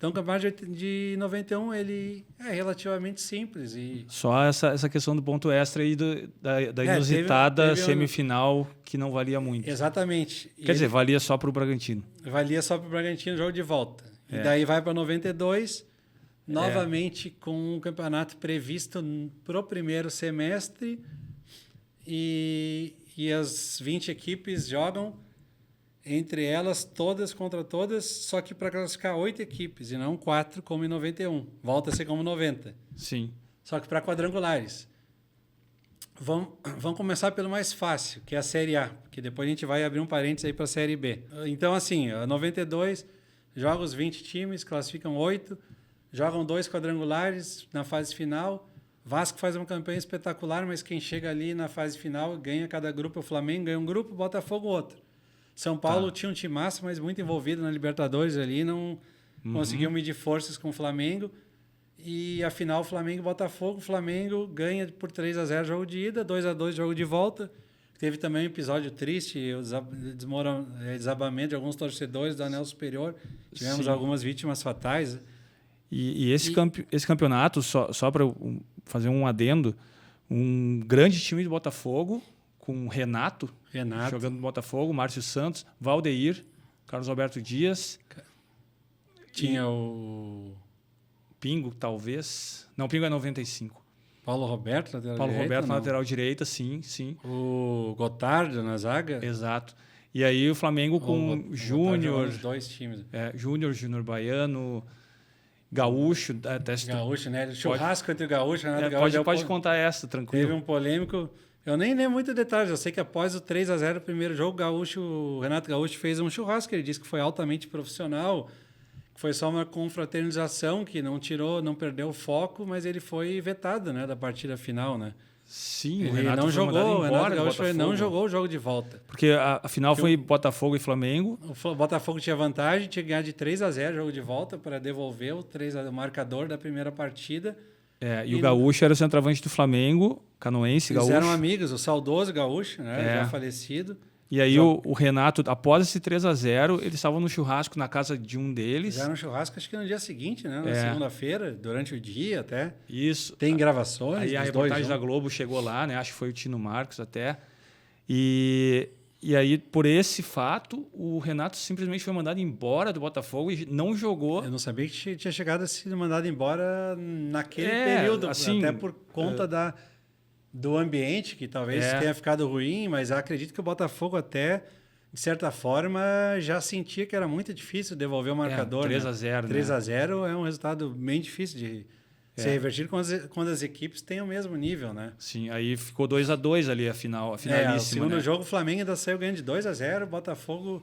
Então, o campeonato de 91 ele é relativamente simples. Só essa questão do ponto extra aí da inusitada teve semifinal que não valia muito. Exatamente. Quer dizer, valia só para o Bragantino. Valia só para o Bragantino o jogo de volta. E daí vai para 92, novamente com um campeonato previsto para o primeiro semestre e as 20 equipes jogam entre elas, todas contra todas, só que para classificar 8 equipes e não 4, como em 91. Volta a ser como 90. Sim. Só que para quadrangulares. Vamos começar pelo mais fácil, que é a Série A, porque depois a gente vai abrir um parênteses aí para a Série B. Então, assim, a 92 joga os 20 times, classificam 8, jogam 2 quadrangulares na fase final. Vasco faz uma campanha espetacular, mas quem chega ali na fase final ganha cada grupo. O Flamengo ganha um grupo, Botafogo outro. São Paulo tinha um timaço, mas muito envolvido na Libertadores ali, não conseguiu medir forças com o Flamengo. E a final, Flamengo e Botafogo. O Flamengo ganha por 3-0 jogo de ida, 2-2 jogo de volta. Teve também um episódio triste, o desabamento de alguns torcedores do Anel Superior. Tivemos algumas vítimas fatais. E esse campeonato, só para fazer um adendo, um grande time de Botafogo, com Renato jogando no Botafogo, Márcio Santos, Valdeir, Carlos Alberto Dias. Tinha o Pingo, talvez. Não, Pingo é 95. Paulo Roberto, lateral Paulo direita. Roberto, lateral direita, sim. O Gotardo na zaga. Exato. E aí o Flamengo com Júnior. Os dois times. Júnior Baiano, Gaúcho. Gaúcho, né? Churrasco entre o Gaúcho. Pode contar essa, tranquilo. Teve um polêmico. Eu nem lembro muito detalhes. Eu sei que após o 3-0 o primeiro jogo, o Renato Gaúcho fez um churrasco. Ele disse que foi altamente profissional. Foi só uma confraternização que não perdeu o foco, mas ele foi vetado, né, da partida final, né? Sim, ele não jogou, o Renato Gaúcho não jogou o jogo de volta. Porque a final foi Botafogo e Flamengo. O Botafogo tinha vantagem, tinha que ganhar de 3-0 jogo de volta para devolver o marcador da primeira partida. E o Gaúcho era o centroavante do Flamengo, canoense, Eles Gaúcho. eram amigos, o saudoso Gaúcho, né, já falecido. E aí o Renato, após esse 3-0, eles estavam no churrasco na casa de um deles. Fizeram um churrasco, acho que no dia seguinte, né? Na segunda-feira, durante o dia até. Isso. Tem gravações. Aí a reportagem da Globo chegou lá, né? Acho que foi o Tino Marcos até. E aí, por esse fato, o Renato simplesmente foi mandado embora do Botafogo e não jogou. Eu não sabia que tinha chegado a ser mandado embora naquele período, assim, até por conta do ambiente, que talvez tenha ficado ruim, mas eu acredito que o Botafogo até, de certa forma, já sentia que era muito difícil devolver o marcador. 3-0, né? 3-0 é um resultado bem difícil de ser revertido quando as equipes têm o mesmo nível, né? Sim, aí ficou 2-2 ali a finalíssima. O segundo jogo, o Flamengo ainda saiu ganhando de 2-0, o Botafogo,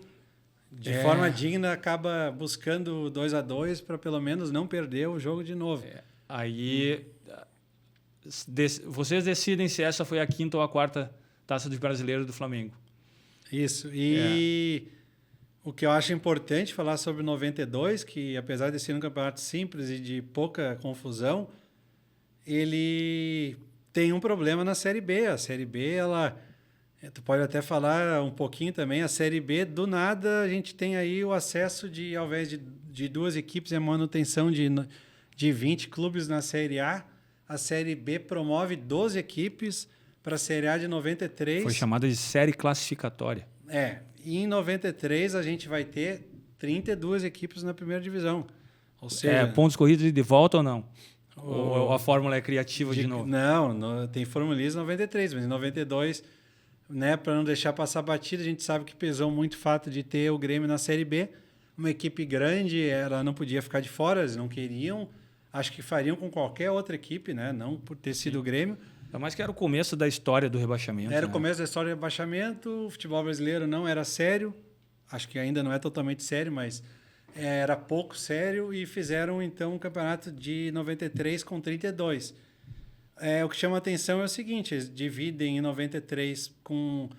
de forma digna, acaba buscando 2-2 para pelo menos não perder o jogo de novo. Aí... Vocês decidem se essa foi a quinta ou a quarta Taça do Brasileiro do Flamengo. Isso. E o que eu acho importante falar sobre 92, que apesar de ser um campeonato simples e de pouca confusão, ele tem um problema na Série B. A Série B, tu pode até falar um pouquinho também, a Série B, do nada, a gente tem aí o acesso ao invés de 2 equipes, a manutenção de 20 clubes na Série A. A Série B promove 12 equipes para a Série A de 93. Foi chamada de série classificatória. E em 93 a gente vai ter 32 equipes na primeira divisão. Ou seja, pontos corridos de volta ou não? Ou a fórmula é criativa de novo? Não, tem formulismo em 93, mas em 92, né, para não deixar passar batida, a gente sabe que pesou muito o fato de ter o Grêmio na Série B. Uma equipe grande, ela não podia ficar de fora, eles não queriam. Acho que fariam com qualquer outra equipe, né? Não por ter sido o Grêmio. Mas que era o começo da história do rebaixamento. Era o começo da história do rebaixamento. O futebol brasileiro não era sério. Acho que ainda não é totalmente sério, mas era pouco sério. E fizeram, então, um campeonato de 93 com 32. O que chama a atenção é o seguinte. Eles dividem em 93 com...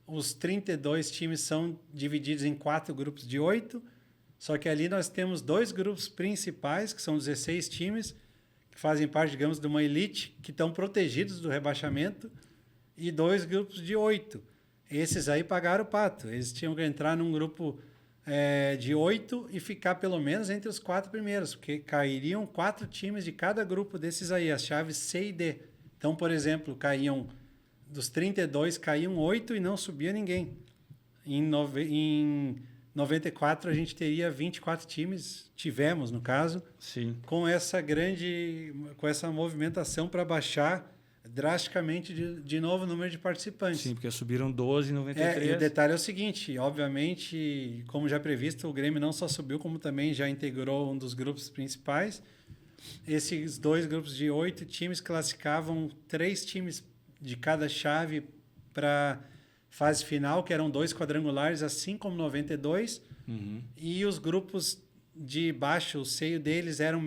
Os 32 times são divididos em 4 grupos de 8. Só que ali nós temos 2 grupos principais, que são 16 times, que fazem parte, digamos, de uma elite, que estão protegidos do rebaixamento, e 2 grupos de 8. Esses aí pagaram o pato. Eles tinham que entrar num grupo de 8 e ficar pelo menos entre os 4 primeiros, porque cairiam 4 times de cada grupo desses aí, as chaves C e D. Então, por exemplo, dos 32, caíam 8 e não subia ninguém. Em 94 a gente teria 24 times, tivemos no caso, Sim. com essa movimentação para baixar drasticamente de novo o número de participantes. Sim, porque subiram 12 em 93. E o detalhe é o seguinte, obviamente, como já previsto, o Grêmio não só subiu, como também já integrou um dos grupos principais. Esses 2 grupos de 8 times classificavam 3 times de cada chave para fase final, que eram 2 quadrangulares, assim como 92. E os grupos de baixo, o seio deles eram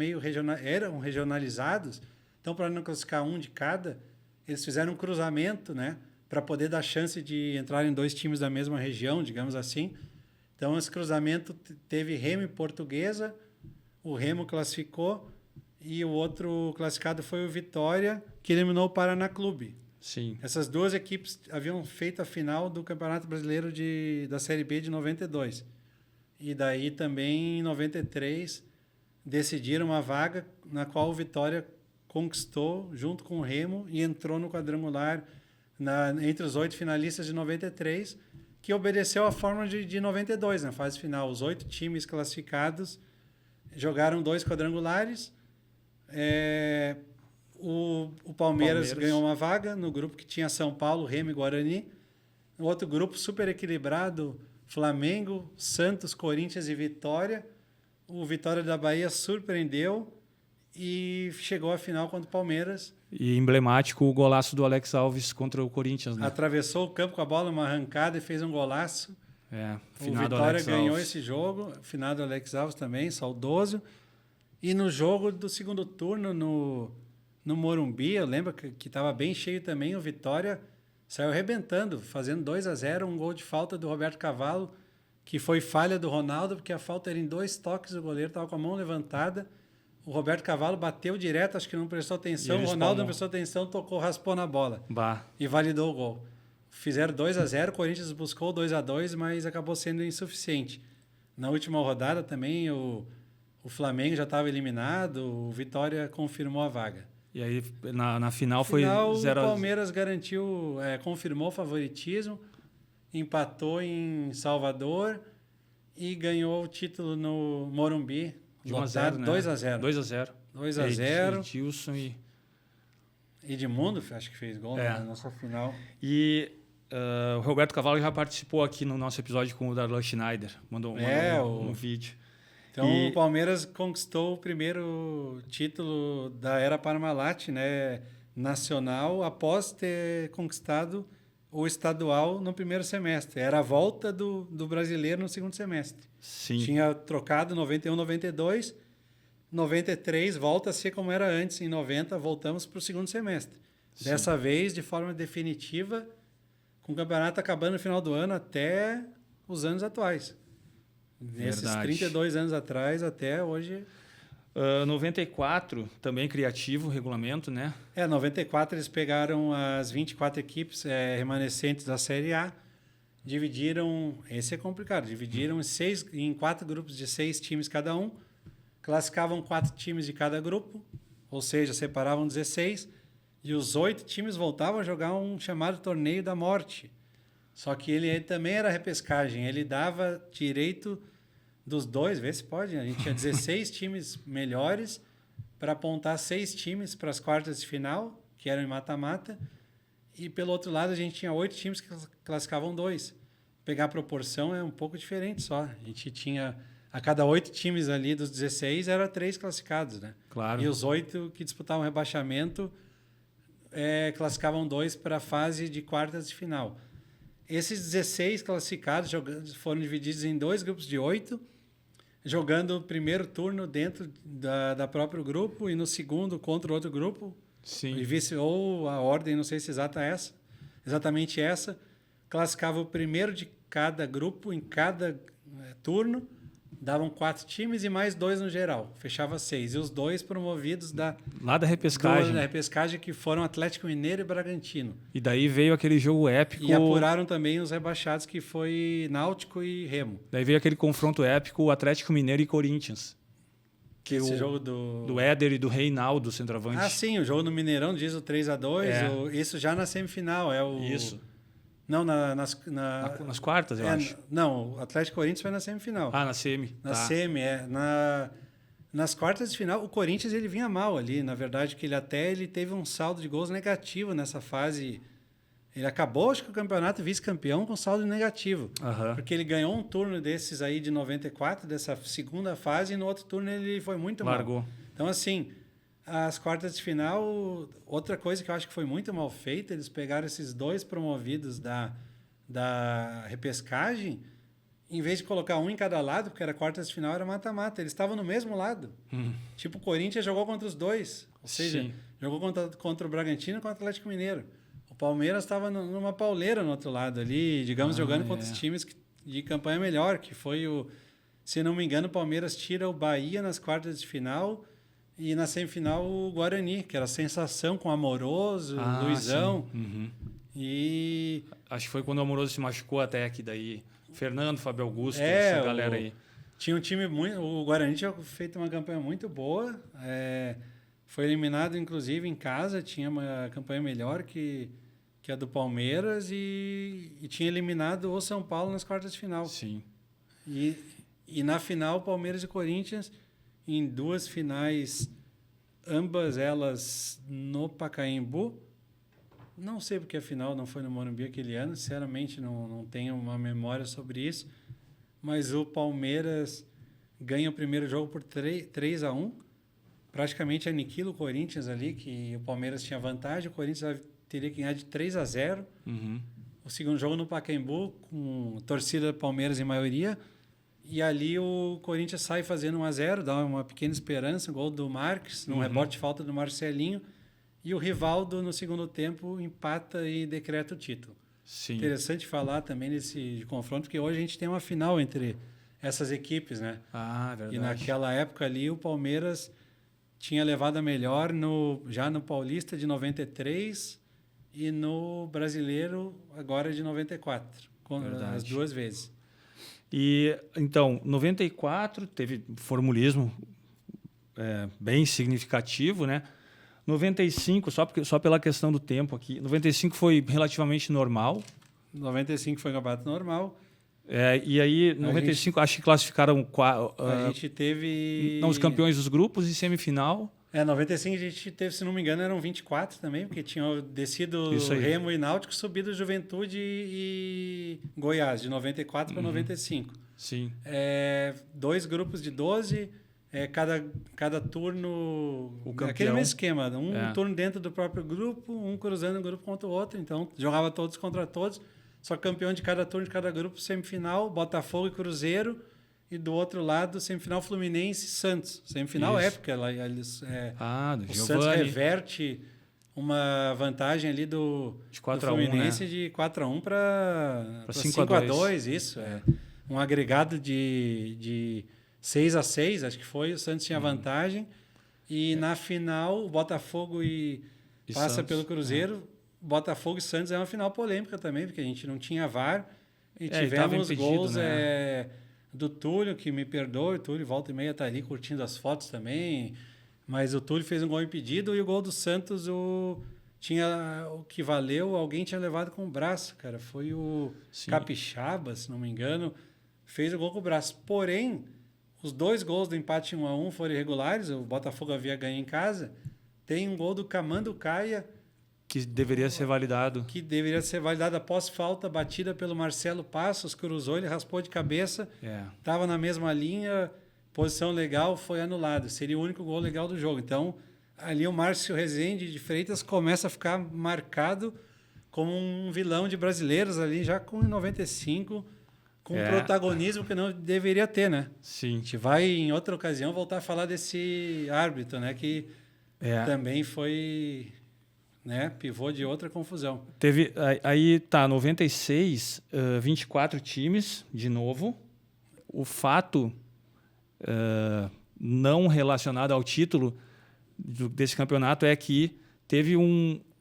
eram regionalizados. Então, para não classificar um de cada, eles fizeram um cruzamento, né, para poder dar chance de entrarem 2 times da mesma região, digamos assim. Então, esse cruzamento teve Remo e Portuguesa, o Remo classificou e o outro classificado foi o Vitória, que eliminou o Paraná Clube. Sim. Essas 2 equipes haviam feito a final do Campeonato Brasileiro da Série B de 92. E daí também, em 93, decidiram uma vaga na qual o Vitória conquistou junto com o Remo e entrou no quadrangular entre os 8 finalistas de 93, que obedeceu a fórmula de 92, na fase final. Os 8 times classificados jogaram 2 quadrangulares. O Palmeiras ganhou uma vaga no grupo que tinha São Paulo, Remo e Guarani. No outro grupo super equilibrado, Flamengo, Santos, Corinthians e Vitória. O Vitória da Bahia surpreendeu e chegou à final contra o Palmeiras. E emblemático o golaço do Alex Alves contra o Corinthians, né? Atravessou o campo com a bola, uma arrancada e fez um golaço. O Vitória ganhou esse jogo, finado Alex Alves também, saudoso. E no jogo do segundo turno, no Morumbi, eu lembro que estava bem cheio também, o Vitória saiu arrebentando, fazendo 2-0, um gol de falta do Roberto Cavalo, que foi falha do Ronaldo, porque a falta era em 2 toques, o goleiro estava com a mão levantada. O Roberto Cavalo bateu direto, acho que não prestou atenção. O Ronaldo não prestou atenção, tocou, raspou na bola. E validou o gol. Fizeram 2-0, o Corinthians buscou 2-2, mas acabou sendo insuficiente. Na última rodada também, o Flamengo já estava eliminado, o Vitória confirmou a vaga. E aí, na final foi 0-0. O Palmeiras confirmou o favoritismo, empatou em Salvador e ganhou o título no Morumbi. De 1-0, né? 2-0. 2-0. Edilson e Edmundo, acho que fez gol na nossa final. E o Roberto Cavalo já participou aqui no nosso episódio com o Darlan Schneider. Mandou um vídeo. Então, o Palmeiras conquistou o primeiro título da era Parmalat, né, nacional, após ter conquistado o estadual no primeiro semestre. Era a volta do brasileiro no segundo semestre. Sim. Tinha trocado 91, 92, 93 volta a ser como era antes, em 90 voltamos para o segundo semestre. Sim. Dessa vez, de forma definitiva, com o campeonato acabando no final do ano até os anos atuais. Nesses 32 anos atrás, até hoje... 94, também criativo, regulamento, né? 94 eles pegaram as 24 equipes remanescentes da Série A, dividiram... Esse é complicado. Dividiram em 4 grupos de 6 times cada um, classificavam 4 times de cada grupo, ou seja, separavam 16, e os 8 times voltavam a jogar um chamado Torneio da Morte. Só que ele também era repescagem, ele dava direito dos 2, vê se pode, a gente tinha 16 times melhores para apontar 6 times para as quartas de final, que eram em mata-mata, e pelo outro lado a gente tinha 8 times que classificavam 2. Pegar a proporção é um pouco diferente só. A gente tinha, a cada 8 times ali dos 16, era 3 classificados, né? Claro. E os 8 que disputavam rebaixamento classificavam 2 para a fase de quartas de final. Esses 16 classificados foram divididos em 2 grupos de 8, jogando o primeiro turno dentro da próprio grupo e no segundo contra o outro grupo. Sim. Ou a ordem, não sei se exatamente essa, classificava o primeiro de cada grupo em cada turno davam 4 times e mais 2 no geral. Fechava 6. E os 2 promovidos lá da repescagem. Da repescagem, que foram Atlético Mineiro e Bragantino. E daí veio aquele jogo épico. E apuraram também os rebaixados, que foi Náutico e Remo. Daí veio aquele confronto épico, Atlético Mineiro e Corinthians. Esse jogo do Éder e do Reinaldo, centroavante. Ah, sim, o jogo no Mineirão diz o 3-2. Isso já na semifinal. Isso. Não, nas quartas, eu acho. Não, o Atlético Corinthians foi na semifinal. Na semi. Semi, nas quartas de final, o Corinthians ele vinha mal ali. Na verdade, que ele teve um saldo de gols negativo nessa fase. Ele acabou, acho que o campeonato vice-campeão com saldo negativo. Porque ele ganhou um turno desses aí de 94, dessa segunda fase, e no outro turno ele foi muito Largou. mal. Então, assim, as quartas de final, outra coisa que eu acho que foi muito mal feita, eles pegaram esses 2 promovidos da repescagem, em vez de colocar um em cada lado, porque era quartas de final, era mata-mata. Eles estavam no mesmo lado. Tipo, o Corinthians jogou contra os 2. Ou seja, jogou contra o Bragantino e contra o Atlético Mineiro. O Palmeiras estava numa pauleira no outro lado ali, digamos, jogando contra os times de campanha melhor, que foi se não me engano, o Palmeiras tira o Bahia nas quartas de final e na semifinal o Guarani, que era a sensação com o Amoroso, Luizão. E acho que foi quando o Amoroso se machucou até aqui daí. Fernando, Fábio Augusto, essa galera aí. Tinha um time o Guarani tinha feito uma campanha muito boa. Foi eliminado, inclusive, em casa, tinha uma campanha melhor que a do Palmeiras e tinha eliminado o São Paulo nas quartas de final. Sim. E na final, Palmeiras e Corinthians, em 2 finais, ambas elas no Pacaembu. Não sei porque a final não foi no Morumbi aquele ano, sinceramente não tenho uma memória sobre isso, mas o Palmeiras ganha o primeiro jogo por 3-1, praticamente aniquila o Corinthians ali, que o Palmeiras tinha vantagem, o Corinthians teria que ganhar de 3-0. O segundo jogo no Pacaembu, com torcida do Palmeiras em maioria, e ali o Corinthians sai fazendo 1-0, dá uma pequena esperança, gol do Marques, num rebote de falta do Marcelinho, e o Rivaldo, no segundo tempo, empata e decreta o título. Sim. Interessante falar também nesse confronto, porque hoje a gente tem uma final entre essas equipes, né? Verdade. E naquela época ali, o Palmeiras tinha levado a melhor já no Paulista de 93 e no Brasileiro agora de 94, as 2 vezes. E, então, 94 teve formulismo bem significativo, né? 95, só pela questão do tempo aqui, 95 foi relativamente normal. 95 foi um campeonato normal. E aí, 95, acho que classificaram... a gente teve... Os campeões dos grupos e semifinal. 95 a gente teve, se não me engano, eram 24 também, porque tinham descido Remo e Náutico, subido Juventude e Goiás, de 94 para 95. Sim. 2 grupos de 12... cada turno, aquele mesmo esquema, turno dentro do próprio grupo, um cruzando um grupo contra o outro, então jogava todos contra todos, só campeão de cada turno de cada grupo, semifinal, Botafogo e Cruzeiro, e do outro lado, semifinal Fluminense e Santos, semifinal épica, o Santos reverte uma vantagem ali do Fluminense, né? De 4-1 para 5-2, isso, um agregado de 6-6, acho que foi, o Santos tinha vantagem, e na final o Botafogo passa Santos, pelo Cruzeiro, Botafogo e Santos é uma final polêmica também, porque a gente não tinha VAR, e tivemos impedido, gols do Túlio, que me perdoe, o Túlio volta e meia está ali curtindo as fotos também, mas o Túlio fez um gol impedido, e o gol do Santos, o que valeu, alguém tinha levado com o braço, cara, foi o Capixaba, se não me engano, fez o gol com o braço, porém... Os 2 gols do empate 1-1 foram irregulares, o Botafogo havia ganho em casa. Tem um gol do Camando Caia. Que deveria ser validado. Que deveria ser validado após falta, batida pelo Marcelo Passos, cruzou, ele raspou de cabeça, estava na mesma linha, posição legal, foi anulado. Seria o único gol legal do jogo. Então, ali o Márcio Rezende de Freitas começa a ficar marcado como um vilão de brasileiros ali, já com 95... com protagonismo que não deveria ter, né? Sim. A gente vai, em outra ocasião, voltar a falar desse árbitro, né? Que também foi pivô de outra confusão. Teve, aí, 96, 24 times, de novo. O fato não relacionada ao título desse campeonato é que teve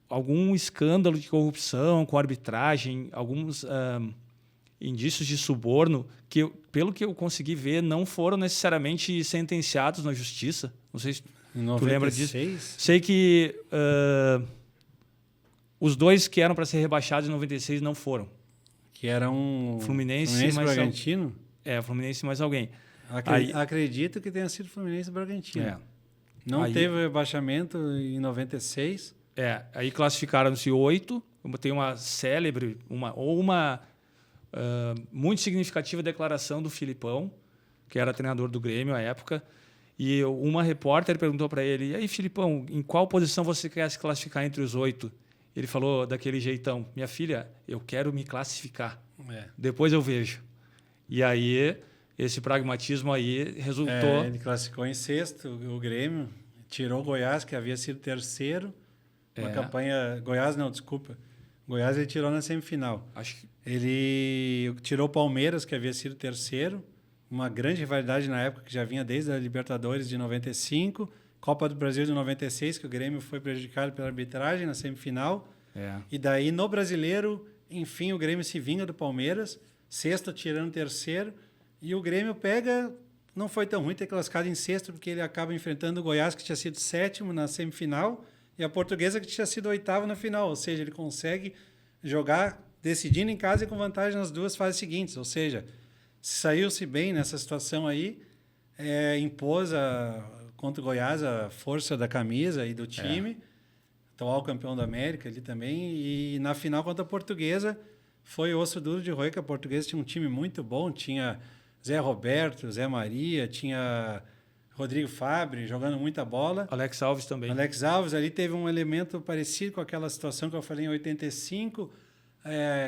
algum escândalo de corrupção com arbitragem, alguns indícios de suborno que, pelo que eu consegui ver, não foram necessariamente sentenciados na justiça. Não sei se tu lembra disso. Sei que os dois que eram para ser rebaixados em 96 não foram. Que eram Fluminense mais Bragantino? Fluminense mais alguém. Acredito que tenha sido Fluminense e Bragantino. Não aí, teve rebaixamento em 96. Aí classificaram-se 8. Tem uma célebre, uma muito significativa declaração do Filipão, que era treinador do Grêmio à época. E uma repórter perguntou para ele: e aí, Filipão, em qual posição você quer se classificar entre os 8? Ele falou daquele jeitão: minha filha, eu quero me classificar. Depois eu vejo. E aí, esse pragmatismo aí resultou... ele classificou em 6º o Grêmio, tirou o Goiás, que havia sido 3º. Uma campanha... Goiás não, desculpa. Goiás ele tirou na semifinal. Ele tirou o Palmeiras, que havia sido 3º. Uma grande rivalidade na época, que já vinha desde a Libertadores de 95. Copa do Brasil de 96, que o Grêmio foi prejudicado pela arbitragem na semifinal. E daí, no Brasileiro, enfim, o Grêmio se vinga do Palmeiras, 6º tirando 3º, e o Grêmio pega... Não foi tão ruim ter classificado em 6º, porque ele acaba enfrentando o Goiás, que tinha sido 7º na semifinal, e a Portuguesa, que tinha sido 8º na final. Ou seja, ele consegue jogar decidindo em casa e com vantagem nas duas fases seguintes. Ou seja, saiu-se bem nessa situação aí, impôs contra o Goiás a força da camisa e do time, atual campeão da América ali também, e na final contra a Portuguesa foi osso duro de roer, que a Portuguesa tinha um time muito bom, tinha Zé Roberto, Zé Maria, tinha Rodrigo Fabre jogando muita bola. Alex Alves também. Alex Alves ali teve um elemento parecido com aquela situação que eu falei em 85,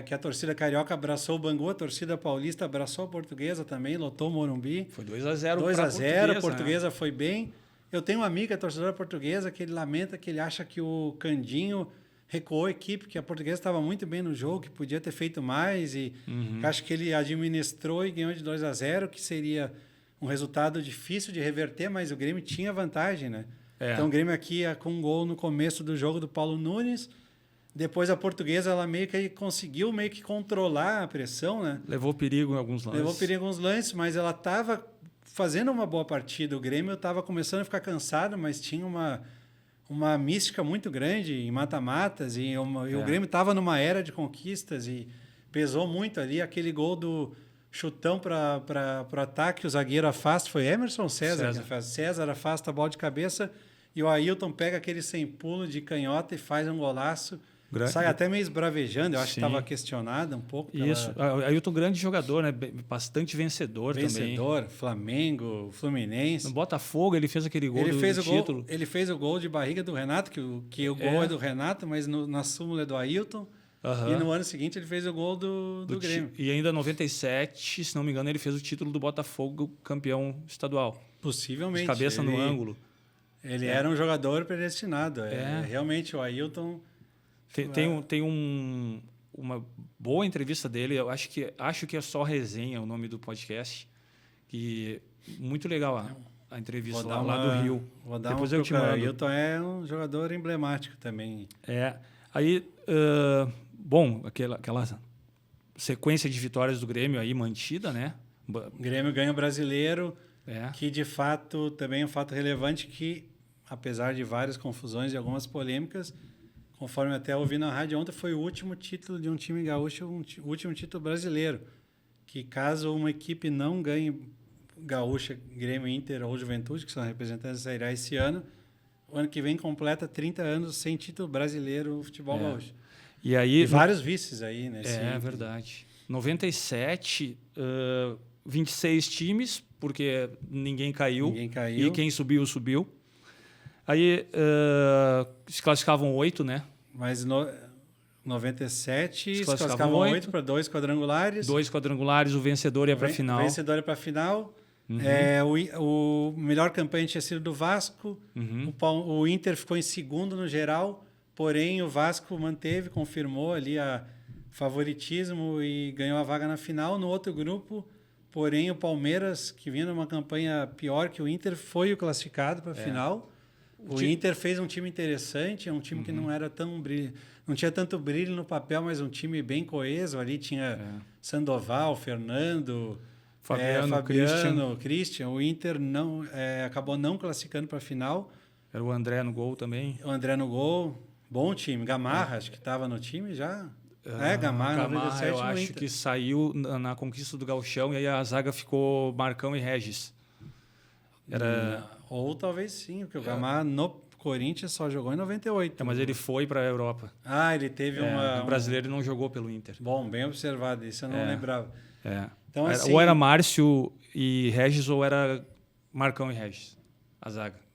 que a torcida carioca abraçou o Bangu, a torcida paulista abraçou a Portuguesa também, lotou o Morumbi. Foi 2-0 2-0, a Portuguesa foi bem. Eu tenho um amigo, a torcedora portuguesa, que ele lamenta que ele acha que o Candinho recuou a equipe, que a Portuguesa estava muito bem no jogo, que podia ter feito mais, e acho que ele administrou e ganhou de 2-0, que seria um resultado difícil de reverter, mas o Grêmio tinha vantagem, né? Então o Grêmio aqui com um gol no começo do jogo do Paulo Nunes, depois a Portuguesa ela meio que conseguiu meio que controlar a pressão, né? Levou perigo em alguns lances. Mas ela estava fazendo uma boa partida. O Grêmio estava começando a ficar cansado, mas tinha uma mística muito grande em mata-matas, e o Grêmio estava numa era de conquistas e pesou muito ali aquele gol do chutão para o ataque, o zagueiro afasta, foi Emerson ou César que faz. César afasta a bola de cabeça e o Ailton pega aquele sem pulo de canhota e faz um golaço. Sai até meio esbravejando, eu acho que estava questionado um pouco. Isso, Ailton grande jogador, né? Bastante vencedor também. Vencedor, Flamengo, Fluminense. No Botafogo ele fez aquele gol do título. Ele fez o gol de barriga do Renato, que o gol é do Renato, mas na súmula é do Ailton. E no ano seguinte ele fez o gol do Grêmio. E ainda em 97, se não me engano, ele fez o título do Botafogo campeão estadual. Possivelmente. De cabeça no ângulo. Ele era um jogador predestinado. Realmente o Ailton... Tem uma boa entrevista dele, eu acho que é só resenha o nome do podcast, que muito legal a entrevista lá do Rio. Vou dar Depois eu te mando. O Ailton é um jogador emblemático também. Aí, bom, aquela sequência de vitórias do Grêmio aí mantida, né? O Grêmio ganha o Brasileiro, que de fato também é um fato relevante que, apesar de várias confusões e algumas polêmicas, conforme até ouvi na rádio ontem, foi o último título de um time gaúcho, o último título brasileiro. Que caso uma equipe não ganhe Gaúcha, Grêmio, Inter ou Juventude, que são representantes da Série A esse ano, o ano que vem completa 30 anos sem título brasileiro no futebol gaúcho. E vários vices aí, né? É verdade. 97, 26 times, porque ninguém caiu. E quem subiu, subiu. Aí se classificavam 8, né? Mas no 97 se classificavam 8 para 2 quadrangulares. 2 quadrangulares, o vencedor ia para a final. O vencedor ia para a final. O melhor campanha tinha sido do Vasco. O Inter ficou em segundo no geral, porém o Vasco confirmou ali a favoritismo e ganhou a vaga na final. No outro grupo, Porém, o Palmeiras, que vinha numa campanha pior que o Inter, foi o classificado para a final. O Inter fez um time interessante, um time que não era tão não tinha tanto brilho no papel, mas um time bem coeso. Ali tinha Sandoval, Fernando, Fabiano, Christian. O Inter acabou não classificando para a final. Era o André no gol também. O André no gol, bom time. Gamarra, acho que estava no time já. Gamarra, 97 eu acho que saiu na conquista do Gauchão e aí a zaga ficou Marcão e Regis. Ou talvez sim, porque o Gamarra no Corinthians só jogou em 98. Mas ele foi para a Europa. Ele teve O brasileiro não jogou pelo Inter. Bom, bem observado, isso eu não lembrava. Então, assim, ou era Márcio e Regis ou era Marcão e Regis, a zaga.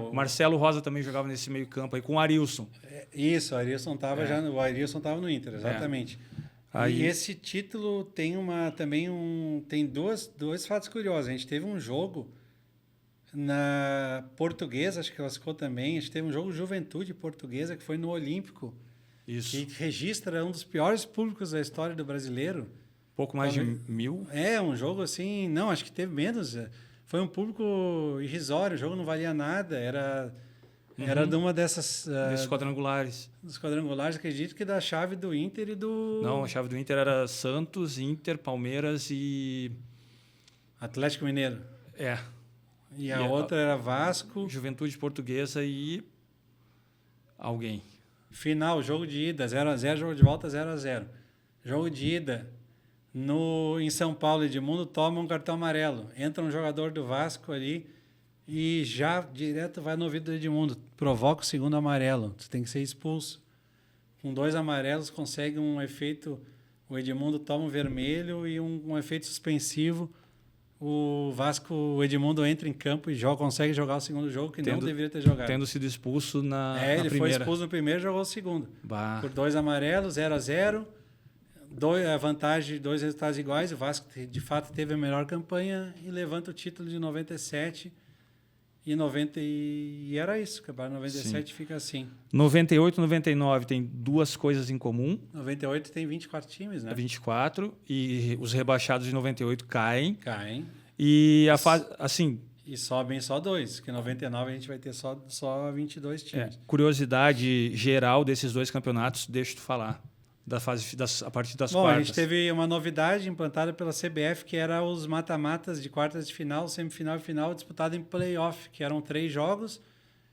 O Marcelo Rosa também jogava nesse meio campo aí com o Arilson. Isso, o Arilson estava o Arilson estava no Inter, exatamente. E esse título tem tem dois fatos curiosos. A gente teve um jogo na Portuguesa, acho que classificou também. A gente teve um jogo Juventude Portuguesa que foi no Olímpico. Isso. Que registra um dos piores públicos da história do brasileiro. Pouco mais de 1.000? Um jogo assim, não, acho que teve menos. Foi um público irrisório, o jogo não valia nada, era de uma dessas... Desses quadrangulares. Dos quadrangulares, acredito que da chave do Inter e do... Não, a chave do Inter era Santos, Inter, Palmeiras e... Atlético Mineiro. E a outra era Vasco... Juventude Portuguesa e... alguém. Final, jogo de ida, 0x0, jogo de volta 0x0. Jogo de ida... em São Paulo, Edmundo toma um cartão amarelo. Entra um jogador do Vasco ali e já direto vai no ouvido do Edmundo. Provoca o segundo amarelo. Tu tem que ser expulso. Com 2 amarelos consegue um efeito... O Edmundo toma um vermelho e um efeito suspensivo. O Edmundo entra em campo e consegue jogar o segundo jogo que não deveria ter jogado. Tendo sido expulso na ele primeira. Foi expulso no primeiro e jogou o segundo. Por 2 amarelos, 0x0. A vantagem, 2 resultados iguais. O Vasco, de fato, teve a melhor campanha e levanta o título de 97 e 90. E era isso. Acabar 97 fica assim. 98 e 99 tem 2 coisas em comum. 98 tem 24 times, né? 24. E os rebaixados de 98 caem. E a fase, assim... E sobem só 2, porque em 99 a gente vai ter só 22 times. Curiosidade geral desses 2 campeonatos, deixa eu te falar. A partir das quartas. A gente teve uma novidade implantada pela CBF, que era os mata-matas de quartas de final, semifinal e final, disputado em playoff, que eram 3 jogos.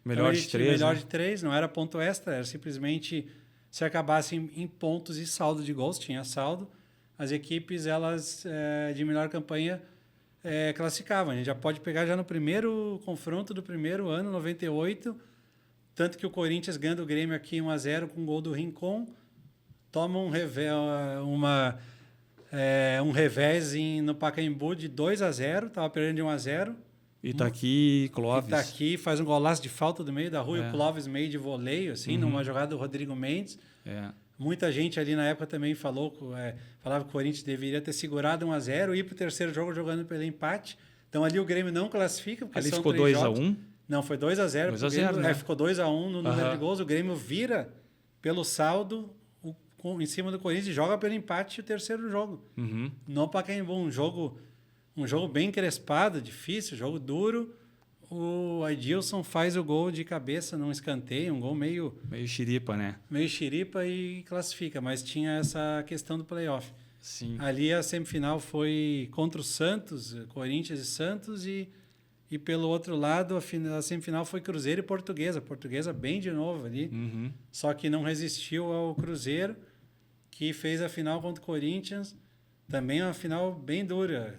Melhor de 3. Melhor de 3, não era ponto extra, era simplesmente se acabasse em pontos e saldo de gols, tinha saldo. As equipes elas de melhor campanha classificavam. A gente já pode pegar já no primeiro confronto do primeiro ano, 98, tanto que o Corinthians ganha do Grêmio aqui 1x0 com o gol do Rincon. Toma um revés no Pacaembu de 2x0, estava perdendo de 1x0. Clóvis. Itaqui faz um golaço de falta do meio da rua e o Clóvis meio de voleio, assim, numa jogada do Rodrigo Mendes. Muita gente ali na época também falava que o Corinthians deveria ter segurado 1x0 e ir para o terceiro jogo jogando pelo empate. Então ali o Grêmio não classifica, porque ali são ficou 2x1? Não, foi 2x0. 2x0, né? Ficou 2x1 no número de gols. O Grêmio vira pelo saldo em cima do Corinthians e joga pelo empate o terceiro jogo. No Pacaembu, um jogo bem encrespado, difícil, jogo duro. O Adilson faz o gol de cabeça num escanteio, um gol meio xiripa, né? Meio xiripa e classifica, mas tinha essa questão do playoff. Sim. Ali a semifinal foi contra o Santos, Corinthians e Santos, e pelo outro lado a semifinal foi Cruzeiro e Portuguesa. Portuguesa bem de novo ali, só que não resistiu ao Cruzeiro, que fez a final contra o Corinthians, também uma final bem dura.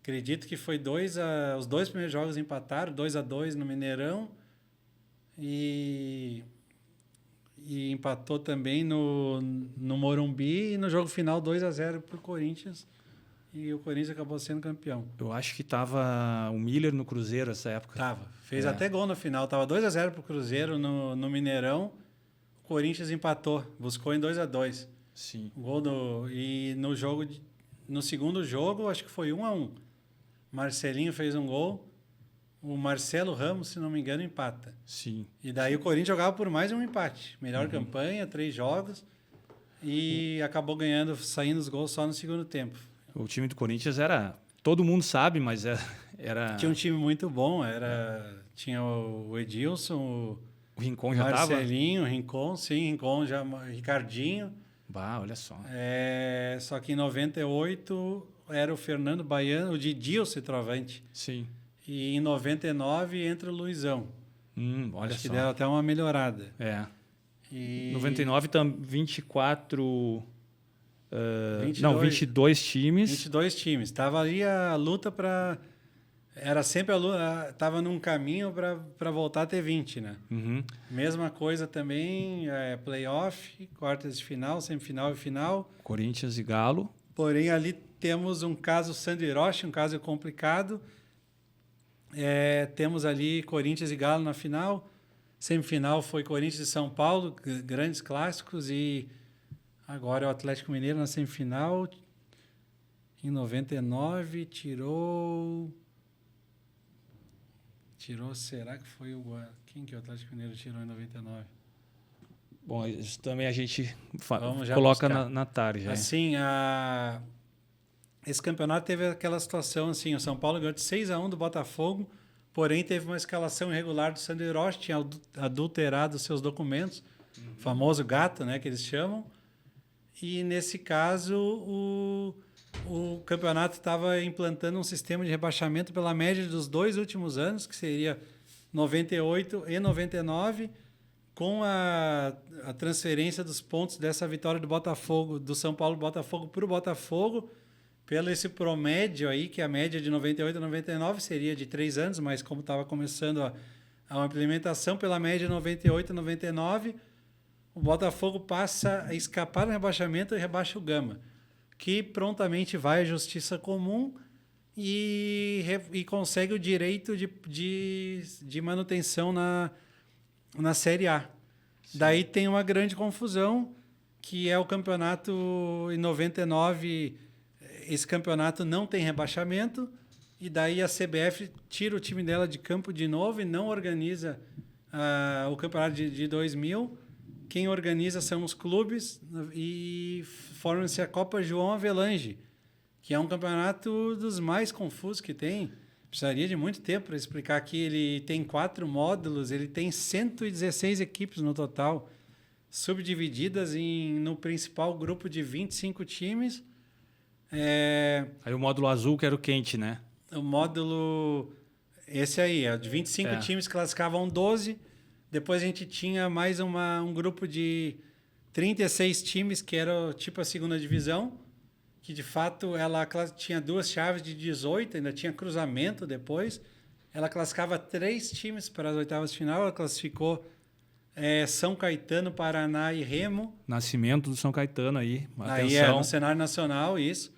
Acredito que foi os 2 primeiros jogos empataram, 2x2 no Mineirão, e empatou também no Morumbi, e no jogo final 2x0 para o Corinthians, e o Corinthians acabou sendo campeão. Eu acho que estava o Miller no Cruzeiro nessa época. Fez até gol no final, estava 2x0 para o Cruzeiro no Mineirão. O Corinthians empatou, buscou em 2x2. Sim. E no segundo jogo, acho que foi 1x1. Marcelinho fez um gol, o Marcelo Ramos, se não me engano, empata. Sim. E daí o Corinthians jogava por mais um empate. Melhor campanha, 3 jogos, e acabou saindo os gols só no segundo tempo. O time do Corinthians era... Todo mundo sabe, mas era... Tinha um time muito bom. Tinha o Edilson, o Rincon já estava? Marcelinho, o Rincon, sim. Rincon já... Ricardinho. Bah, olha só. Só que em 98 era o Fernando Baiano, o Didi, centroavante. Sim. E em 99 entra o Luizão. Olha Acho que só. deram até uma melhorada. E 99, 24... 22, não, 22 times. 22 times. Estava ali a luta para... Era sempre a luta... Estava num caminho para voltar a ter 20, né? Uhum. Mesma coisa também, playoff, quartas de final, semifinal e final. Corinthians e Galo. Porém, ali temos um caso Sandro Hiroshi, um caso complicado. Temos ali Corinthians e Galo na final. Semifinal foi Corinthians e São Paulo, grandes clássicos. E agora é o Atlético Mineiro na semifinal. Em 99 tirou, será que foi o... Quem que o Atlético Mineiro tirou em 99? Bom, isso também a gente coloca na tarde. Assim, esse campeonato teve aquela situação assim, o São Paulo ganhou de 6-1 do Botafogo, porém teve uma escalação irregular do Sandro Hiroshi, tinha adulterado seus documentos, famoso gato, né, que eles chamam. E nesse caso o campeonato estava implantando um sistema de rebaixamento pela média dos 2 últimos anos, que seria 98 e 99, com a transferência dos pontos dessa vitória do Botafogo, do São Paulo Botafogo para o Botafogo, pelo esse promédio aí, que a média de 98 a 99 seria de 3 anos, mas como estava começando a implementação pela média de 98 a 99, o Botafogo passa a escapar do rebaixamento e rebaixa o Gama, que prontamente vai à Justiça Comum e consegue o direito de manutenção na Série A. Sim. Daí tem uma grande confusão, que é o campeonato em 99, esse campeonato não tem rebaixamento, e daí a CBF tira o time dela de campo de novo e não organiza o campeonato de 2000. Quem organiza são os clubes e forma-se a Copa João Avelange, que é um campeonato dos mais confusos que tem. Precisaria de muito tempo para explicar aqui. Ele tem 4 módulos, ele tem 116 equipes no total, subdivididas no principal grupo de 25 times. Aí o módulo azul, que era o quente, né? O módulo... Esse aí, de 25 times classificavam 12. Depois a gente tinha mais um grupo de 36 times, que era tipo a segunda divisão, que de fato ela tinha 2 chaves de 18, ainda tinha cruzamento depois. Ela classificava 3 times para as oitavas de final, ela classificou São Caetano, Paraná e Remo. Nascimento do São Caetano aí, aí no cenário nacional, isso.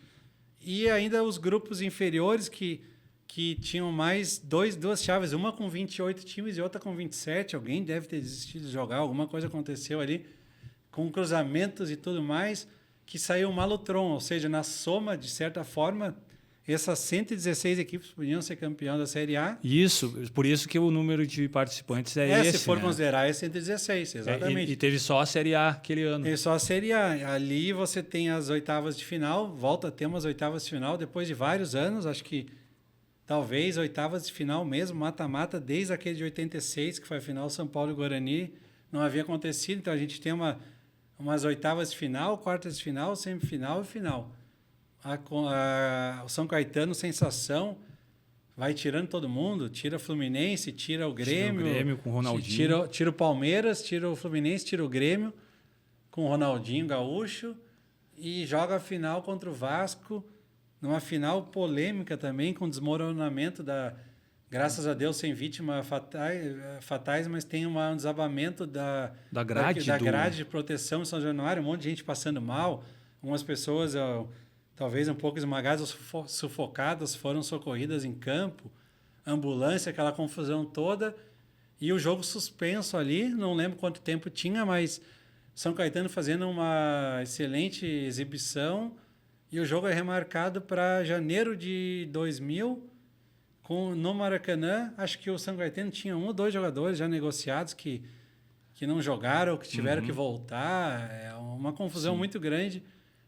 E ainda os grupos inferiores que tinham mais 2 chaves, uma com 28 times e outra com 27. Alguém deve ter desistido de jogar, alguma coisa aconteceu ali, com cruzamentos e tudo mais, que saiu malutron, ou seja, na soma, de certa forma, essas 116 equipes podiam ser campeão da Série A. Isso, por isso que o número de participantes é esse. Se for considerar, é 116, exatamente. E teve só a Série A aquele ano. Teve só a Série A. Ali você tem as oitavas de final, volta a ter umas oitavas de final depois de vários anos, acho que talvez oitavas de final mesmo, mata-mata, desde aquele de 86, que foi a final São Paulo e Guarani, não havia acontecido. Então a gente tem umas oitavas de final, quartas de final, semifinal e final. O São Caetano, sensação, vai tirando todo mundo, tira o Fluminense, tira o Grêmio. Tira o Grêmio com o Ronaldinho. Tira o Palmeiras, tira o Fluminense, tira o Grêmio com o Ronaldinho Gaúcho e joga a final contra o Vasco, numa final polêmica também, com desmoronamento graças a Deus sem vítimas fatais, mas tem um desabamento da grade de proteção em São Januário, um monte de gente passando mal, algumas pessoas talvez um pouco esmagadas ou sufocadas foram socorridas em campo, ambulância, aquela confusão toda, e o jogo suspenso ali, não lembro quanto tempo tinha, mas São Caetano fazendo uma excelente exibição, e o jogo é remarcado para janeiro de 2000, no Maracanã. Acho que o São Caetano tinha 1 ou 2 jogadores já negociados que não jogaram, que tiveram que voltar. É uma confusão muito grande.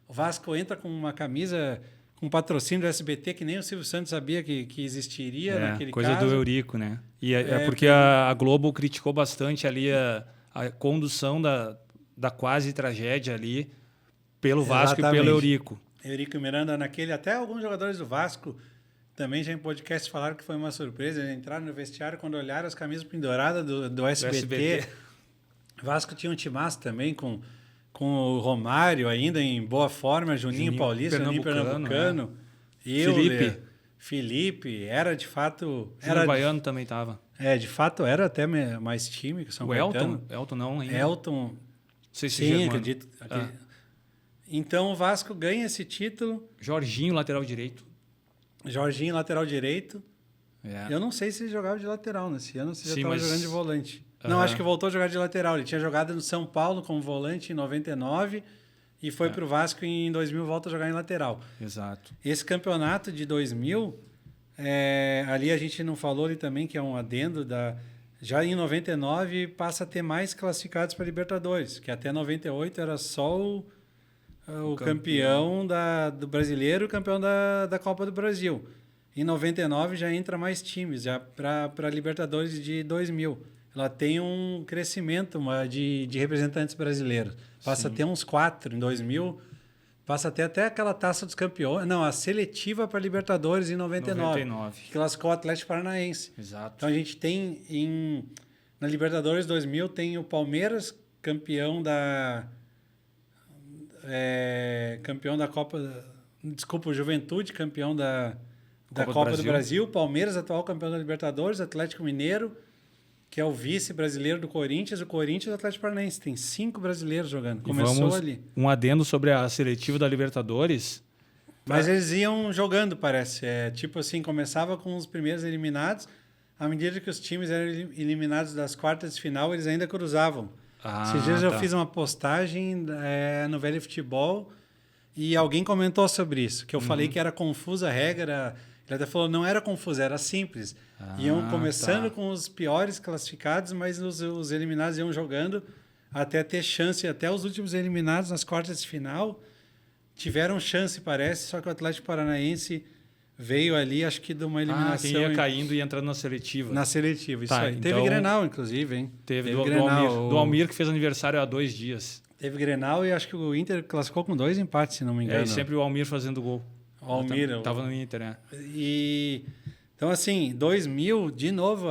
O Vasco entra com uma camisa com patrocínio do SBT, que nem o Silvio Santos sabia que existiria naquele coisa caso. do Eurico, né? E porque a Globo criticou bastante ali a condução da quase tragédia ali pelo Vasco e pelo Eurico. Eurico Miranda naquele, até alguns jogadores do Vasco também já em podcast falaram que foi uma surpresa. Eles entraram no vestiário quando olharam as camisas penduradas do SBT. Vasco tinha um timaço também com o Romário ainda em boa forma, Juninho Paulista, Juninho Pernambucano. Né? Felipe, era de fato... Júnior Baiano também estava. De fato era até mais time que São Caetano. Elton não ainda. Elton, não sei se sim, acredito. Então o Vasco ganha esse título. Jorginho, lateral direito. Eu não sei se ele jogava de lateral nesse ano, se já estava jogando de volante. Não, acho que voltou a jogar de lateral. Ele tinha jogado no São Paulo como volante em 99 e foi para o Vasco em 2000, volta a jogar em lateral. Exato. Esse campeonato de 2000, ali a gente não falou ali também, que é um adendo, já em 99 passa a ter mais classificados para Libertadores, que até 98 era só o campeão do brasileiro e o campeão da Copa do Brasil. Em 99 já entra mais times, já para Libertadores de 2000. Ela tem um crescimento de representantes brasileiros. Passa a ter uns 4 em 2000. Passa até aquela Taça dos Campeões. Não, a seletiva para Libertadores em 99. Que classificou o Atlético Paranaense. Exato. Então a gente tem na Libertadores 2000 tem o Palmeiras campeão da Copa... Desculpa, o Juventude campeão da Copa do Brasil. Palmeiras, atual campeão da Libertadores. Atlético Mineiro, que é o vice brasileiro do Corinthians, o Corinthians e o Atlético Paranaense. Tem 5 brasileiros jogando. Começou ali. Um adendo sobre a seletiva da Libertadores. Mas eles iam jogando, parece. Tipo assim, começava com os primeiros eliminados. À medida que os times eram eliminados das quartas de final, eles ainda cruzavam. Esses dias eu fiz uma postagem no Velho Futebol e alguém comentou sobre isso, que eu falei que era confusa a regra. Ele até falou, não era confuso, era simples. Iam começando com os piores classificados, mas os eliminados iam jogando até ter chance. Até os últimos eliminados nas quartas de final tiveram chance, parece, só que o Atlético Paranaense veio ali, acho que de uma eliminação. Quem ia caindo e entrando na seletiva. Na seletiva, isso aí. Então, teve Grenal, inclusive, hein? Teve Grenal. Do Almir, que fez aniversário há 2 dias. Teve Grenal e acho que o Inter classificou com 2 empates, se não me engano. E sempre o Almir fazendo gol. O Almir. Estava no Inter, né? Então, assim, 2000, de novo,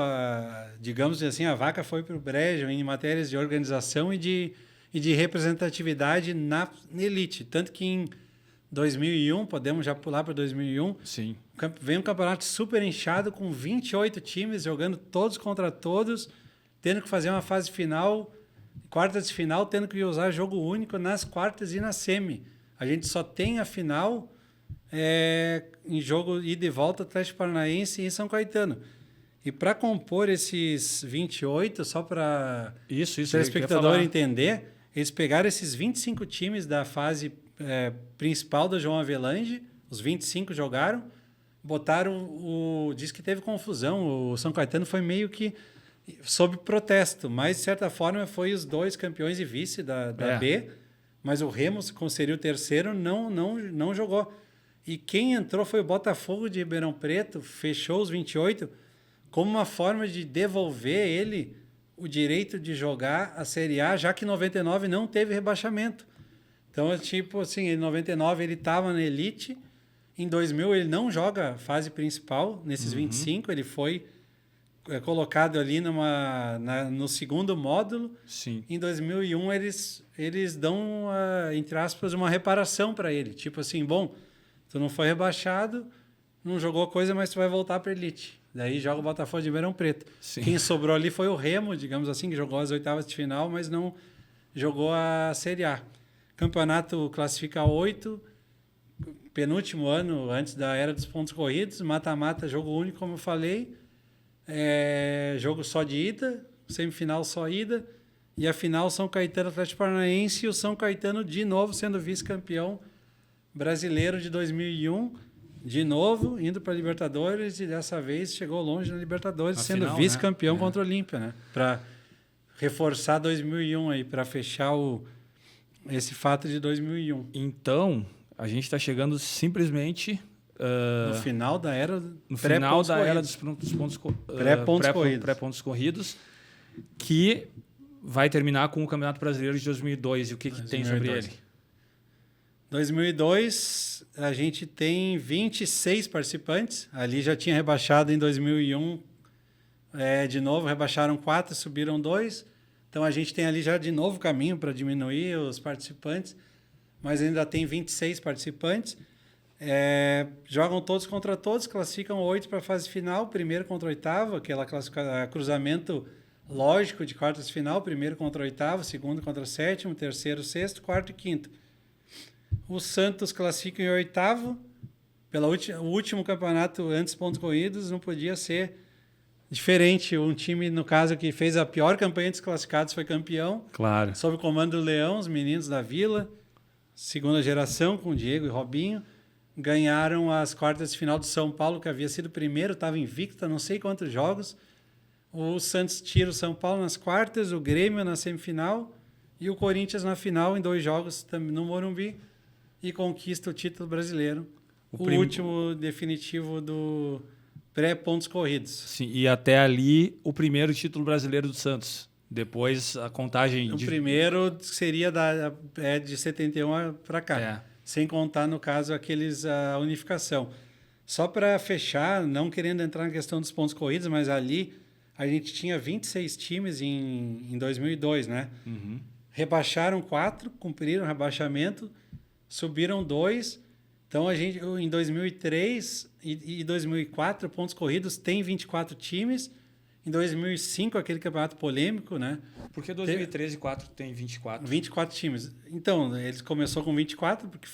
digamos assim, a vaca foi para o brejo em matérias de organização e de representatividade na elite. Tanto que em 2001, podemos já pular para 2001, sim, vem um campeonato super inchado com 28 times jogando todos contra todos, tendo que fazer uma fase final, quartas de final, tendo que usar jogo único nas quartas e na semi. A gente só tem a final em jogo ida e volta Atlético Paranaense e São Caetano. E para compor esses 28, só para o telespectador entender, eles pegaram esses 25 times da fase principal da João Avelange, os 25 jogaram, botaram diz que teve confusão, o São Caetano foi meio que sob protesto, mas de certa forma foi os 2 campeões e vice da B, mas o Remo, como seria o terceiro, não jogou. E quem entrou foi o Botafogo de Ribeirão Preto, fechou os 28 como uma forma de devolver ele o direito de jogar a Série A, já que em 99 não teve rebaixamento. Então, tipo assim, em 99 ele estava na elite, em 2000 ele não joga fase principal, nesses 25, ele foi colocado ali no segundo módulo. Sim. Em 2001 eles dão, entre aspas, uma reparação para ele. Tipo assim, bom, tu não foi rebaixado, não jogou coisa, mas tu vai voltar para a elite. Daí joga o Botafogo de Ribeirão Preto. Sim. Quem sobrou ali foi o Remo, digamos assim, que jogou as oitavas de final, mas não jogou a Série A. Campeonato classifica 8, penúltimo ano antes da era dos pontos corridos, mata-mata, jogo único, como eu falei, jogo só de ida, semifinal só ida, e a final São Caetano Atlético Paranaense, e o São Caetano de novo sendo vice-campeão brasileiro de 2001, de novo indo para a Libertadores, e dessa vez chegou longe na Libertadores, sendo vice-campeão contra o Olímpia, né? Para reforçar 2001 aí, para fechar esse fato de 2001. Então, a gente está chegando simplesmente... no final da era dos pré-pontos corridos, que vai terminar com o Campeonato Brasileiro de 2002. E o que tem sobre ele? 2002, a gente tem 26 participantes. Ali já tinha rebaixado em 2001. De novo, rebaixaram 4, subiram 2. Então, a gente tem ali já de novo caminho para diminuir os participantes. Mas ainda tem 26 participantes. Jogam todos contra todos, classificam 8 para a fase final. Primeiro contra oitavo, aquela cruzamento lógico de quartas de final. Primeiro contra oitavo, segundo contra sétimo, terceiro, sexto, quarto e quinto. O Santos classifica em oitavo. O último campeonato antes pontos corridos, não podia ser diferente. Um time, no caso, que fez a pior campanha dos classificados foi campeão. Claro. Sob o comando do Leão, os meninos da Vila, segunda geração, com Diego e Robinho, ganharam as quartas de final do São Paulo, que havia sido primeiro, estava invicto, não sei quantos jogos. O Santos tira o São Paulo nas quartas, o Grêmio na semifinal e o Corinthians na final, em 2 jogos no Morumbi, e conquista o título brasileiro. O último definitivo do pré-pontos corridos. Sim, e até ali o primeiro título brasileiro do Santos. Depois a contagem... O primeiro seria de 71 para cá. Sem contar, no caso, a unificação. Só para fechar, não querendo entrar na questão dos pontos corridos, mas ali a gente tinha 26 times em 2002, né? Uhum. Rebaixaram 4, cumpriram o rebaixamento, subiram 2. Então, a gente, em 2003 e 2004, pontos corridos, tem 24 times. Em 2005, aquele campeonato polêmico, né? Por que 2013 e 2004 tem 24? 24 times. Então, eles começou com 24, porque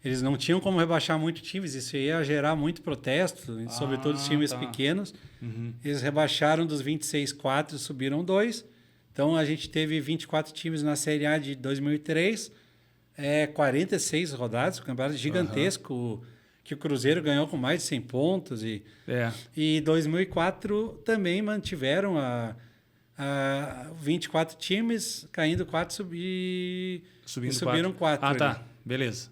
eles não tinham como rebaixar muitos times. Isso ia gerar muito protesto, sobretudo os times pequenos. Uhum. Eles rebaixaram dos 26, 4, subiram 2. Então, a gente teve 24 times na Série A de 2003. 46 rodadas, um campeonato gigantesco, que o Cruzeiro ganhou com mais de 100 pontos. E 2004 também mantiveram a 24 times, caindo 4 subiram 4. Ah, tá. Beleza.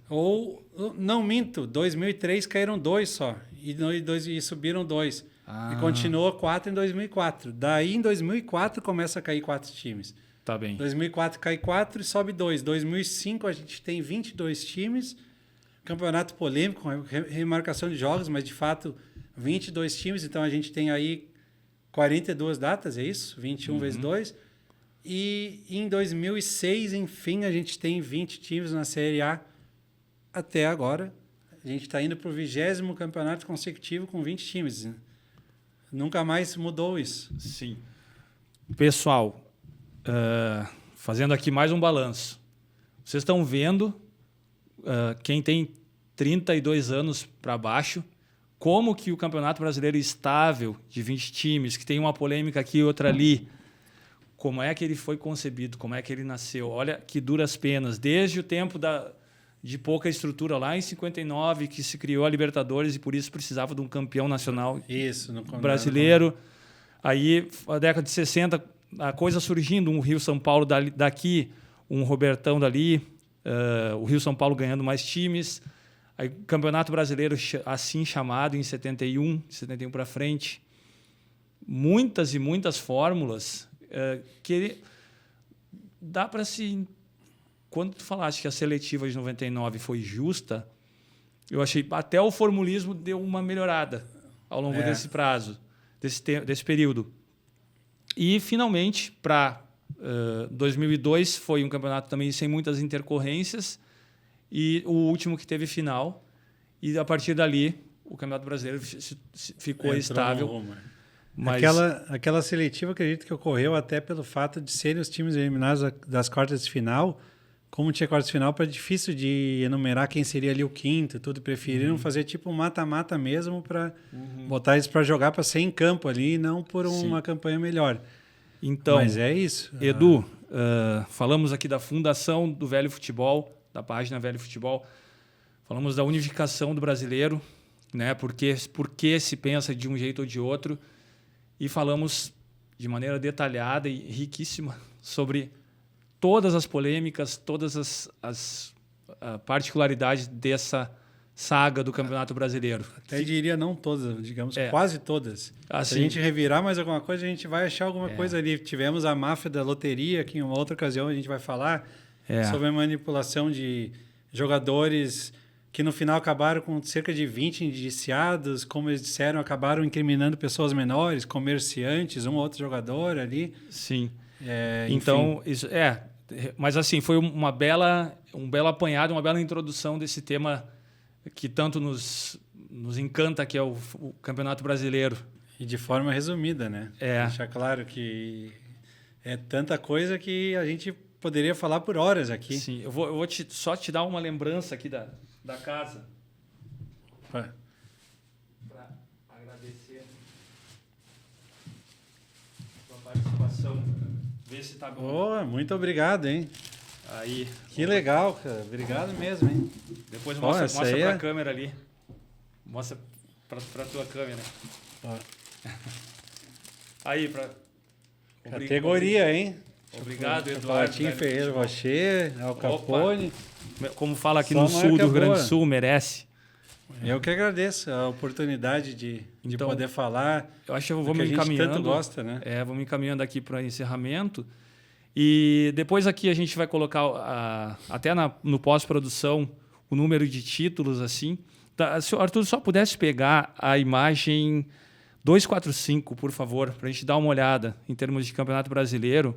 Não minto, 2003 caíram 2 só, e subiram 2. E continuou 4 em 2004. Daí, em 2004, começa a cair 4 times. Tá bem. 2004 cai 4 e sobe 2. 2005 a gente tem 22 times. Campeonato polêmico, remarcação de jogos, mas de fato 22 times. Então a gente tem aí 42 datas, é isso? 21 vezes 2. E em 2006, enfim, a gente tem 20 times na Série A até agora. A gente está indo para o 20º campeonato consecutivo com 20 times. Nunca mais mudou isso. Sim. Pessoal, fazendo aqui mais um balanço. Vocês estão vendo quem tem 32 anos para baixo, como que o Campeonato Brasileiro estável, de 20 times, que tem uma polêmica aqui e outra ali, como é que ele foi concebido, como é que ele nasceu. Olha que duras penas. Desde o tempo de pouca estrutura, lá em 59, que se criou a Libertadores e por isso precisava de um campeão nacional brasileiro. Aí, a década de 60, a coisa surgindo, um Rio-São Paulo daqui, um Robertão dali, o Rio-São Paulo ganhando mais times. Aí, Campeonato Brasileiro assim chamado em 71 para frente. Muitas e muitas fórmulas que dá para se... Quando tu falaste que a seletiva de 99 foi justa, eu achei até o formulismo deu uma melhorada ao longo desse prazo, desse período. E, finalmente, para 2002, foi um campeonato também sem muitas intercorrências e o último que teve final. E, a partir dali, o Campeonato Brasileiro ficou estável. Mas... Aquela seletiva, acredito que ocorreu até pelo fato de serem os times eliminados das quartas de final. Como tinha quartas de final, era difícil de enumerar quem seria ali o quinto, tudo. Preferiram fazer tipo um mata-mata mesmo para botar eles para jogar, para ser em campo ali, e não por uma campanha melhor. Então, mas é isso. Edu, falamos aqui da fundação do Velho Futebol, da página Velho Futebol. Falamos da unificação do brasileiro, né? Por que se pensa de um jeito ou de outro. E falamos de maneira detalhada e riquíssima sobre todas as polêmicas, todas as a particularidade dessa saga do Campeonato Brasileiro. Até diria não todas, digamos quase todas. Assim, se a gente revirar mais alguma coisa, a gente vai achar alguma coisa ali. Tivemos a máfia da loteria, que em uma outra ocasião a gente vai falar sobre a manipulação de jogadores que no final acabaram com cerca de 20 indiciados, como eles disseram, acabaram incriminando pessoas menores, comerciantes, um ou outro jogador ali. Sim. Então, isso mas assim, foi um belo apanhado, uma bela introdução desse tema que tanto nos encanta, que é o Campeonato Brasileiro. E de forma resumida, né? Deixar claro que é tanta coisa que a gente poderia falar por horas aqui. Sim, eu vou só te dar uma lembrança aqui da casa. Para agradecer a sua participação. Ver se tá bom. Muito obrigado, hein? Aí. Que legal, cara. Obrigado mesmo, hein? Depois mostra para a câmera ali. Mostra para a tua câmera. Aí, para... Categoria, hein? Obrigado, Eduardo. Chocolatinho Ferreira Rocher, Al Capone. Como fala aqui no sul do Rio Grande do Sul, merece. Eu que agradeço a oportunidade de poder falar. Eu acho que eu vou me encaminhando. Tanto gosta, né? Vou me encaminhando aqui para encerramento. E depois aqui a gente vai colocar, até no pós-produção, o número de títulos, assim. Se o Arthur só pudesse pegar a imagem 245, por favor, para a gente dar uma olhada em termos de Campeonato Brasileiro.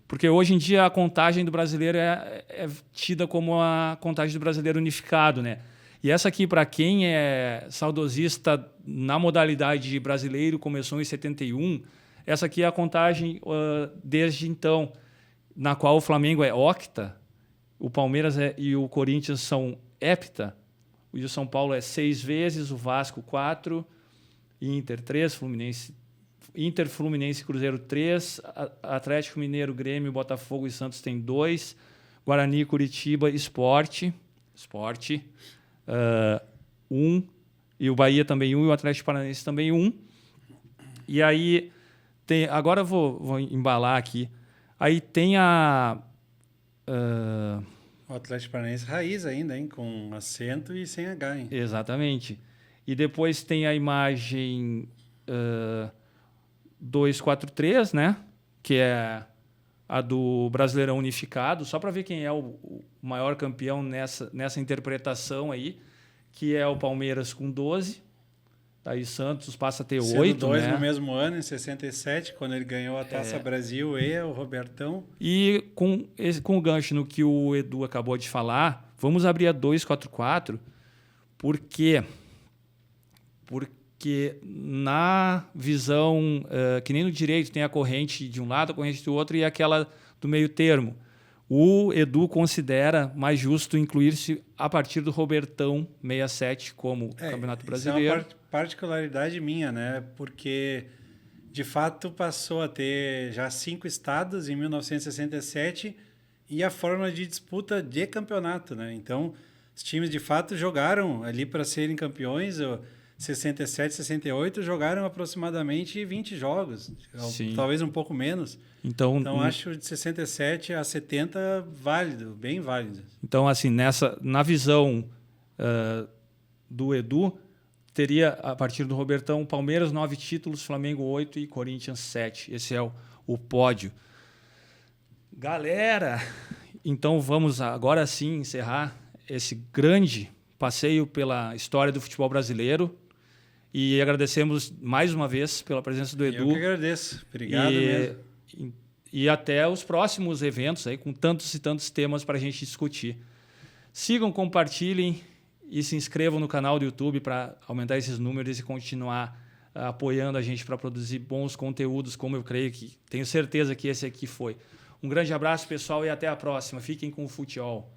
Porque hoje em dia a contagem do brasileiro é tida como a contagem do brasileiro unificado, né? E essa aqui, para quem é saudosista na modalidade brasileiro, começou em 71. Essa aqui é a contagem desde então, na qual o Flamengo é octa, o Palmeiras e o Corinthians são hepta, e o São Paulo é 6 vezes, o Vasco 4, Inter 3, Inter, Fluminense e Cruzeiro 3, Atlético Mineiro, Grêmio, Botafogo e Santos tem 2, Guarani, Curitiba, Sport 1, e o Bahia também 1, e o Atlético Paranaense também 1. E aí, agora eu vou embalar aqui. Aí tem o Atlético Paranaense raiz ainda, hein? Com acento e sem H, hein? Exatamente. E depois tem a imagem 243, né? Que é a do Brasileirão Unificado, só para ver quem é o maior campeão nessa interpretação aí, que é o Palmeiras com 12. Aí Santos passa a ter 8, 2 né? no mesmo ano, em 67, quando ele ganhou a Taça Brasil e o Robertão. E com o gancho no que o Edu acabou de falar, vamos abrir a 244, porque na visão, que nem no direito tem a corrente de um lado, a corrente do outro e aquela do meio termo. O Edu considera mais justo incluir-se a partir do Robertão 67 como Campeonato Brasileiro. Isso é uma particularidade minha, né? Porque, de fato, passou a ter já 5 estados em 1967 e a forma de disputa de campeonato, né? Então, os times, de fato, jogaram ali para serem campeões. 67, 68 jogaram aproximadamente 20 jogos, talvez um pouco menos. Então acho de 67 a 70 válido, bem válido. Então, assim, na visão do Edu, teria, a partir do Robertão, Palmeiras 9 títulos, Flamengo 8 e Corinthians 7. Esse é o pódio. Galera, então vamos agora sim encerrar esse grande passeio pela história do futebol brasileiro. E agradecemos mais uma vez pela presença do Edu. Eu que agradeço. Obrigado mesmo. E até os próximos eventos aí, com tantos e tantos temas para a gente discutir. Sigam, compartilhem e se inscrevam no canal do YouTube para aumentar esses números e continuar apoiando a gente para produzir bons conteúdos, como eu creio que... Tenho certeza que esse aqui foi. Um grande abraço, pessoal, e até a próxima. Fiquem com o futebol.